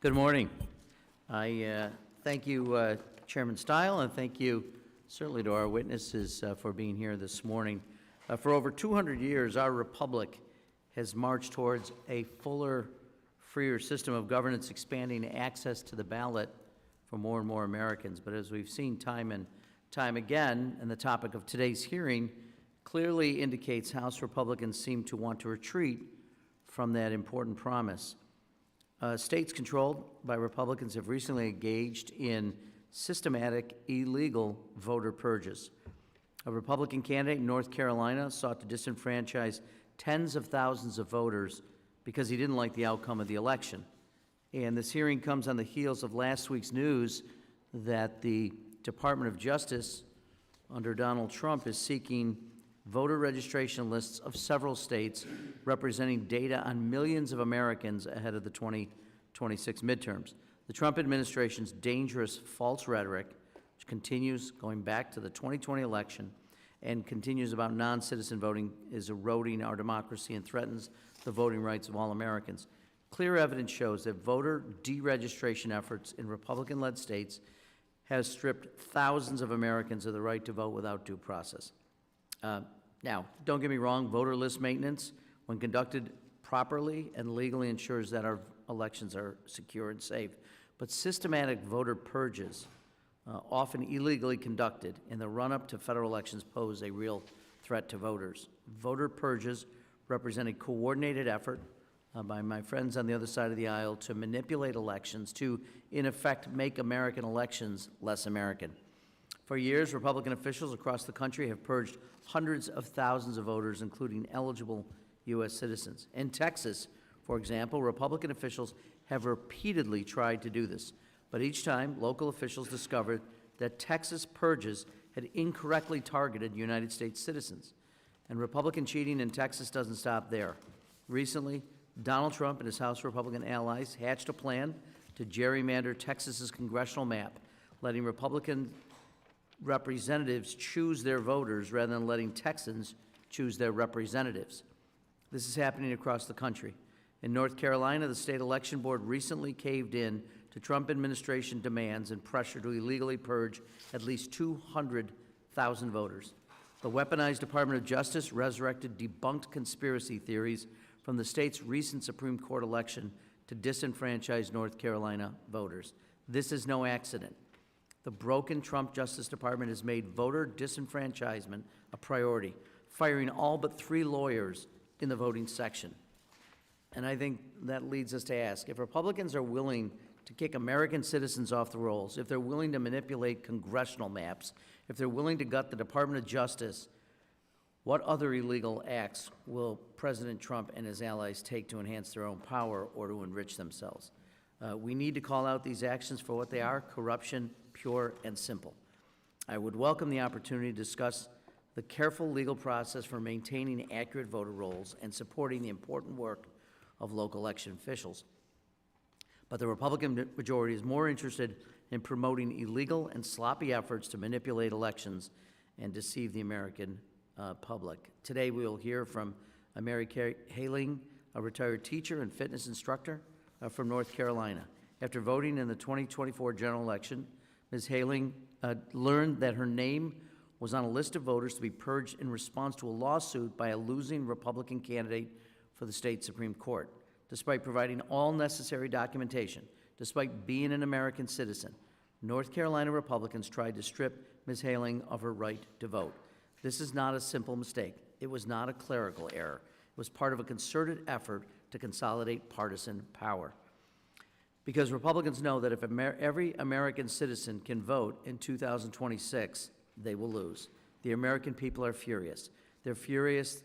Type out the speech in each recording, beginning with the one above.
Good morning. I thank you, Chairman Stile, and thank you certainly to our witnesses for being here this morning. For over 200 years, our republic has marched towards a fuller, freer system of governance, expanding access to the ballot for more and more Americans. But as we've seen time and time again, and the topic of today's hearing clearly indicates House Republicans seem to want to retreat from that important promise. States controlled by Republicans have recently engaged in systematic illegal voter purges. A Republican candidate in North Carolina sought to disenfranchise tens of thousands of voters because he didn't like the outcome of the election. And this hearing comes on the heels of last week's news that the Department of Justice under Donald Trump is seeking voter registration lists of several states representing data on millions of Americans ahead of the 2026 midterms. The Trump administration's dangerous false rhetoric, which continues going back to the 2020 election and continues about non-citizen voting, is eroding our democracy and threatens the voting rights of all Americans. Clear evidence shows that voter deregistration efforts in Republican-led states has stripped thousands of Americans of the right to vote without due process. Now, don't get me wrong, voter list maintenance, when conducted properly and legally, ensures that our elections are secure and safe. But systematic voter purges, often illegally conducted in the run-up to federal elections, pose a real threat to voters. Voter purges represent a coordinated effort by my friends on the other side of the aisle to manipulate elections, to, in effect, make American elections less American. For years, Republican officials across the country have purged hundreds of thousands of voters, including eligible U.S. citizens. In Texas, for example, Republican officials have repeatedly tried to do this, but each time, local officials discovered that Texas purges had incorrectly targeted United States citizens. And Republican cheating in Texas doesn't stop there. Recently, Donald Trump and his House Republican allies hatched a plan to gerrymander Texas's congressional map, letting Republican representatives choose their voters rather than letting Texans choose their representatives. This is happening across the country. In North Carolina, the state election board recently caved in to Trump administration demands and pressure to illegally purge at least 200,000 voters. The weaponized Department of Justice resurrected debunked conspiracy theories from the state's recent Supreme Court election to disenfranchise North Carolina voters. This is no accident. The broken Trump Justice Department has made voter disenfranchisement a priority, firing all but 3 lawyers in the voting section. And I think that leads us to ask, if Republicans are willing to kick American citizens off the rolls, if they're willing to manipulate congressional maps, if they're willing to gut the Department of Justice, what other illegal acts will President Trump and his allies take to enhance their own power or to enrich themselves? We need to call out these actions for what they are: corruption, pure and simple. I would welcome the opportunity to discuss the careful legal process for maintaining accurate voter rolls and supporting the important work of local election officials. But the Republican majority is more interested in promoting illegal and sloppy efforts to manipulate elections and deceive the American public. Today we will hear from Mary Haling, a retired teacher and fitness instructor from North Carolina. After voting in the 2024 general election, Ms. Haling learned that her name was on a list of voters to be purged in response to a lawsuit by a losing Republican candidate for the state Supreme Court. Despite providing all necessary documentation, despite being an American citizen, North Carolina Republicans tried to strip Ms. Haling of her right to vote. This is not a simple mistake. It was not a clerical error. It was part of a concerted effort to consolidate partisan power. Because Republicans know that if every American citizen can vote in 2026, they will lose. The American people are furious. They're furious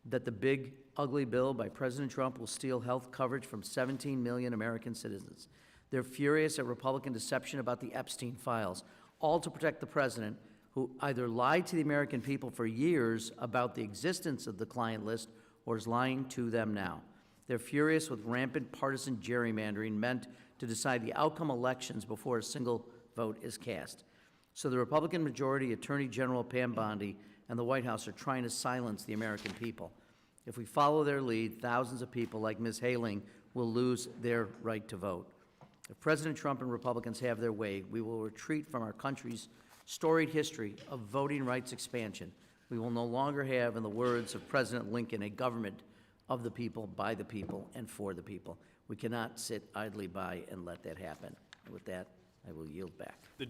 that the big, ugly bill by President Trump will steal health coverage from 17 million American citizens. They're furious at Republican deception about the Epstein files, all to protect the president, who either lied to the American people for years about the existence of the client list or is lying to them now. They're furious with rampant partisan gerrymandering meant to decide the outcome elections before a single vote is cast. So the Republican majority, Attorney General Pam Bondi, and the White House are trying to silence the American people. If we follow their lead, thousands of people like Ms. Haling will lose their right to vote. If President Trump and Republicans have their way, we will retreat from our country's storied history of voting rights expansion. We will no longer have, in the words of President Lincoln, a government of the people, by the people, and for the people. We cannot sit idly by and let that happen. And with that, I will yield back.